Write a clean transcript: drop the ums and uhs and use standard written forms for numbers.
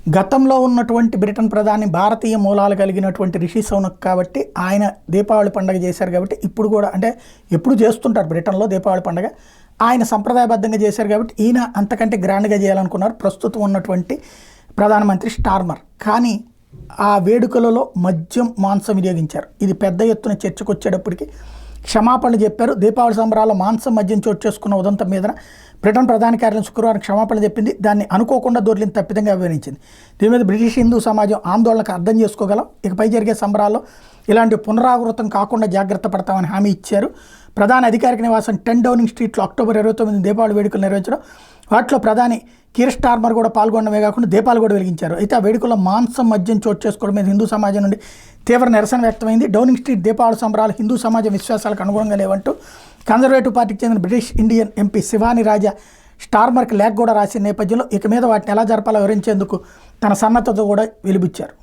గతంలో ఉన్నటువంటి బ్రిటన్ ప్రధాని భారతీయ మూలాలు కలిగినటువంటి రిషి సౌనక్ కాబట్టి ఆయన దీపావళి పండుగ చేశారు కాబట్టి ఇప్పుడు కూడా అంటే ఎప్పుడు చేస్తుంటారు బ్రిటన్లో దీపావళి పండుగ. ఆయన సంప్రదాయబద్ధంగా చేశారు కాబట్టి ఈయన అంతకంటే గ్రాండ్గా చేయాలనుకున్నారు ప్రస్తుతం ఉన్నటువంటి ప్రధానమంత్రి స్టార్మర్. కానీ ఆ వేడుకలలో మద్యం మాంసం వినియోగించారు. ఇది పెద్ద ఎత్తున చర్చకు వచ్చేటప్పటికి క్షమాపణలు చెప్పారు. దీపావళి సంబరాల్లో మాంసం మద్యం చోటు చేసుకున్న ఉదంతం మీద బ్రిటన్ ప్రధాన కార్యాలయం శుక్రవారం క్షమాపణలు చెప్పింది. దాన్ని అనుకోకుండా దొర్లిన తప్పిదంగా అభివర్ణించింది. దీని మీద బ్రిటిష్ హిందూ సమాజం ఆందోళనకు అర్థం చేసుకోగలం, ఇకపై జరిగే సంబరాల్లో ఇలాంటి పునరావృతం కాకుండా జాగ్రత్త పడతామని హామీ ఇచ్చారు. ప్రధాన అధికారిక నివాసం 10 డౌనింగ్ స్ట్రీట్లో అక్టోబర్ 29 దీపావళి వేడుకలు నిర్వహించడం, వాటిలో ప్రధాని కీర్ స్టార్మర్ కూడా పాల్గొనడమే కాకుండా దీపాలు కూడా వెలిగించారు. అయితే ఆ వేడుకల్లో మాంసం మద్యం చోటు చేసుకోవడం మీద హిందూ సమాజం నుండి తీవ్ర నిరసన వ్యక్తమైంది. డౌనింగ్ స్ట్రీట్ దీపావళి సంబరాలు హిందూ సమాజ విశ్వాసాలకు అనుగుణంగా లేవంటూ కన్జర్వేటివ్ పార్టీకి చెందిన బ్రిటిష్ ఇండియన్ ఎంపీ శివాని రాజా స్టార్మర్కి లేఖ కూడా రాసిన నేపథ్యంలో ఇక మీద వాటిని ఎలా జరపాలో వివరించేందుకు తన సన్నద్ధత కూడా వెలిబుచ్చారు.